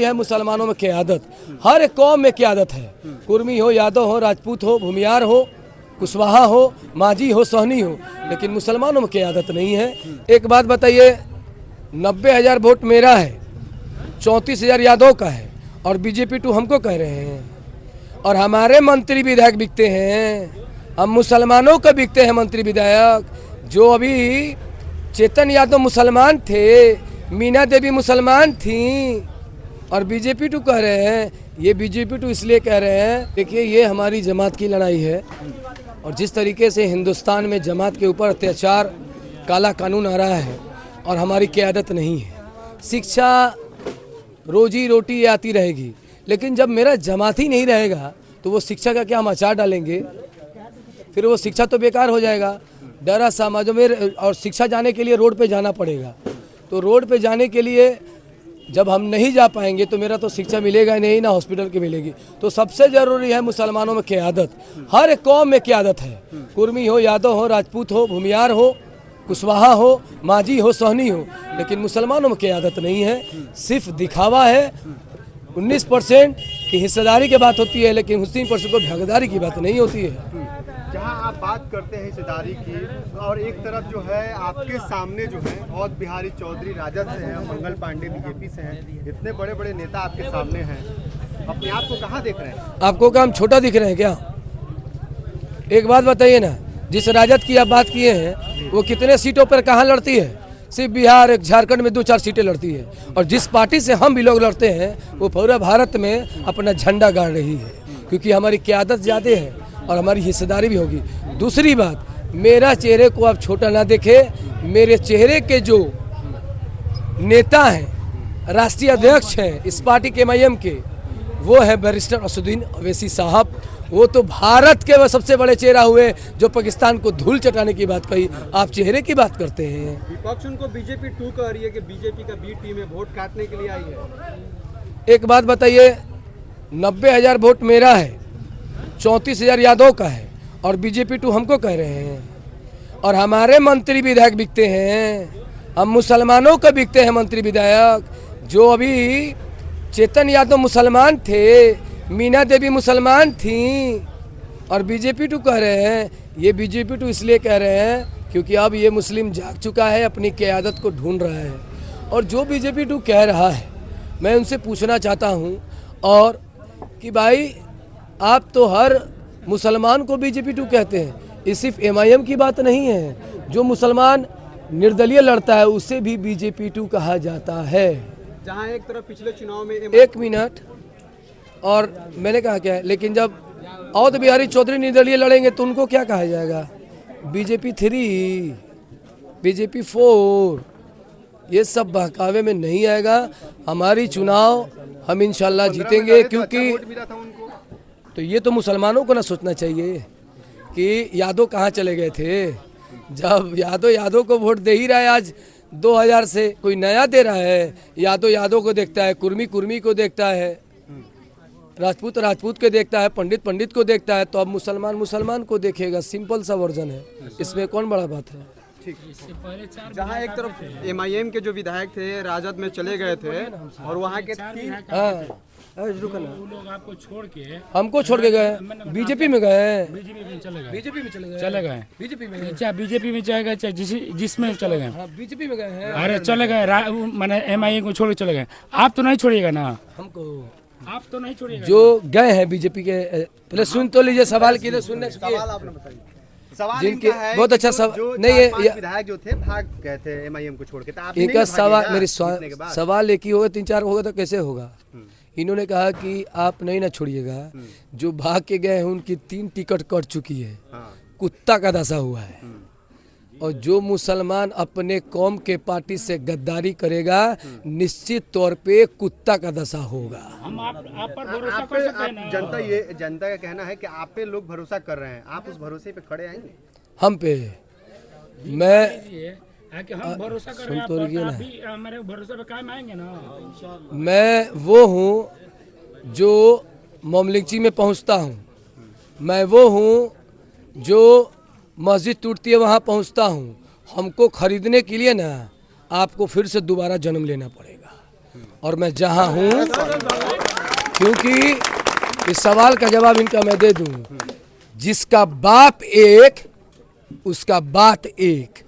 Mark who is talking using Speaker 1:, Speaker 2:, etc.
Speaker 1: है मुसलमानों में क़यादत, हर एक कौम में क़यादत है। कुर्मी हो, यादव हो, राजपूत हो, भूमियार हो, कुशवाहा हो, माझी हो, सोहनी हो, लेकिन मुसलमानों में क़यादत नहीं है। एक बात बताइए, 90,000 वोट मेरा है, 34,000 यादव का है और बीजेपी 2 हमको कह रहे हैं। और हमारे मंत्री विधायक बिकते हैं, हम मुसलमानों का बिकते हैं मंत्री विधायक। जो अभी चेतन यादव मुसलमान थे, मीना देवी मुसलमान थी और बीजेपी 2 कह रहे हैं। ये बीजेपी 2 इसलिए कह रहे हैं, देखिए ये हमारी जमात की लड़ाई है और जिस तरीके से हिंदुस्तान में जमात के ऊपर अत्याचार, काला कानून आ रहा है और हमारी क़यादत नहीं है। शिक्षा, रोजी रोटी आती रहेगी, लेकिन जब मेरा जमात ही नहीं रहेगा तो वो शिक्षा का क्या हम अचार डालेंगे? फिर वो शिक्षा तो बेकार हो जाएगा। डरा समाज में, और शिक्षा जाने के लिए रोड पे जाना पड़ेगा। तो रोड पे जाने के लिए जब हम नहीं जा पाएंगे तो मेरा तो शिक्षा मिलेगा ही नहीं, ना हॉस्पिटल की मिलेगी। तो सबसे ज़रूरी है मुसलमानों में क़यादत, हर एक कौम में क़यादत है। कुर्मी हो, यादव हो, राजपूत हो, भूमियार हो, कुशवाहा हो, माझी हो, सोहनी हो, लेकिन मुसलमानों में क़यादत नहीं है। सिर्फ दिखावा है। 19% की हिस्सेदारी की बात होती है, लेकिन 19% को भागीदारी की बात नहीं होती है।
Speaker 2: जहां आप बात करते हैं हिस्सेदारी की, और एक तरफ जो है आपके सामने जो है अवध बिहारी चौधरी राजद से हैं, मंगल पांडे बीजेपी से हैं, इतने बड़े बड़े नेता आपके सामने हैं, अपने आप को कहां देख रहे हैं?
Speaker 1: आपको क्या हम छोटा दिख रहे हैं क्या? एक बात बताइए ना, जिस राजद की आप बात किए हैं वो कितने सीटों पर कहाँ लड़ती है? सिर्फ बिहार, एक झारखंड में 2-4 सीटें लड़ती है। और जिस पार्टी से हम भी लोग लड़ते हैं वो पूरा भारत में अपना झंडा गाड़ रही है, क्योंकि हमारी क़यादत ज़्यादा है और हमारी हिस्सेदारी भी होगी। दूसरी बात, मेरा चेहरे को आप छोटा ना देखें। मेरे चेहरे के जो नेता हैं, राष्ट्रीय अध्यक्ष हैं इस पार्टी के MIM के, वो है बैरिस्टर असदुद्दीन ओवैसी साहब। वो तो भारत के वो सबसे बड़े चेहरा हुए जो पाकिस्तान को धूल चटाने की बात कही। आप चेहरे की बात करते हैं।
Speaker 2: विपक्ष उनको बीजेपी 2 कह रही है कि बीजेपी का बी टीम है, वोट काटने के लिए आई है।
Speaker 1: एक बात बताइए, 90,000 वोट मेरा है, 34,000 यादव का है और बीजेपी 2 हमको कह रहे हैं। और हमारे मंत्री विधायक बिकते हैं, हम मुसलमानों का बिकते हैं मंत्री विधायक। जो अभी चेतन यादव मुसलमान थे, मीना देवी मुसलमान थी और बीजेपी 2 कह रहे हैं। ये बीजेपी 2 इसलिए कह रहे हैं क्योंकि अब ये मुस्लिम जाग चुका है, अपनी क़यादत को ढूंढ रहा है। और जो बीजेपी 2 कह रहा है, मैं उनसे पूछना चाहता हूँ और कि भाई आप तो हर मुसलमान को बीजेपी 2 कहते हैं, ये सिर्फ MIM की बात नहीं है। जो मुसलमान निर्दलीय लड़ता है उसे भी बीजेपी 2 कहा जाता है।
Speaker 2: जहां एक तरफ पिछले चुनाव में
Speaker 1: 1 मिनट, और मैंने कहा क्या है, लेकिन जब अवध बिहारी चौधरी निर्दलीय लड़ेंगे तो उनको क्या कहा जाएगा? बीजेपी 3, बीजेपी 4, ये सब बहकावे में नहीं आएगा। हमारी चुनाव हम इंशाल्लाह जीतेंगे, क्योंकि तो ये तो मुसलमानों को ना सोचना चाहिए कि यादव कहाँ चले गए थे। जब यादव को वोट दे ही रहा है, आज 2000 से कोई नया दे रहा है। यादव को देखता है, कुर्मी को देखता है, राजपूत को देखता है, पंडित को देखता है। तो अब मुसलमान को देखेगा। सिंपल सा वर्जन है, इसमें कौन बड़ा बात है।
Speaker 2: जहां एक तरफ MIM के जो विधायक थे राजद में चले गए थे और वहां के
Speaker 3: लोग आपको छोड़ के,
Speaker 1: हमको छोड़ के गए, बीजेपी में गए,
Speaker 3: बीजेपी में चले गए,
Speaker 1: बीजेपी में चले गए,
Speaker 3: बीजेपी में, चाहे बीजेपी में जाएगा, चाहे जिसमें चले गए,
Speaker 1: बीजेपी में गए हैं।
Speaker 3: अरे चले गए, मैंने MIM को छोड़ के चले गए। आप तो नहीं छोड़िएगा ना
Speaker 1: हमको,
Speaker 3: आप तो नहीं छोड़िएगा।
Speaker 1: जो गए हैं बीजेपी के, पहले सुन तो लीजिए सवाल की, सुनने
Speaker 2: सवाल
Speaker 1: जिनके बहुत अच्छा सवाल नहीं है।
Speaker 2: विधायक जो थे भाग गए थे MIM को छोड़ के, तो आप
Speaker 1: इनका सवाल, मेरी सवाल एक ही होगा, 3-4 होगा तो कैसे होगा? इन्होंने कहा कि आप नहीं ना छोड़िएगा, जो भाग के गए हैं उनकी 3 टिकट कट चुकी है, कुत्ता का दशा हुआ है। और जो मुसलमान अपने कौम के पार्टी से गद्दारी करेगा, निश्चित तौर पे कुत्ता का दशा होगा।
Speaker 3: हम आप पर भरोसा कर सकते हैं ना।
Speaker 2: जनता का कहना है कि आप पे लोग भरोसा कर रहे हैं, आप उस भरोसे पे खड़े आएंगे?
Speaker 1: हम पे मैं
Speaker 3: कि हम भरोसा कर रहे हैं,
Speaker 1: तो
Speaker 3: आप भी हमारे भरोसे पे कायम आएंगे ना।
Speaker 1: मैं वो हूँ जो मोमलिंगची में पहुँचता हूँ, मैं वो हूँ जो मस्जिद टूटती है वहाँ पहुँचता हूँ। हमको खरीदने के लिए ना आपको फिर से दोबारा जन्म लेना पड़ेगा। और मैं जहां हूं, क्योंकि इस सवाल का जवाब इनका मैं दे दूं, जिसका बाप एक उसका बात एक।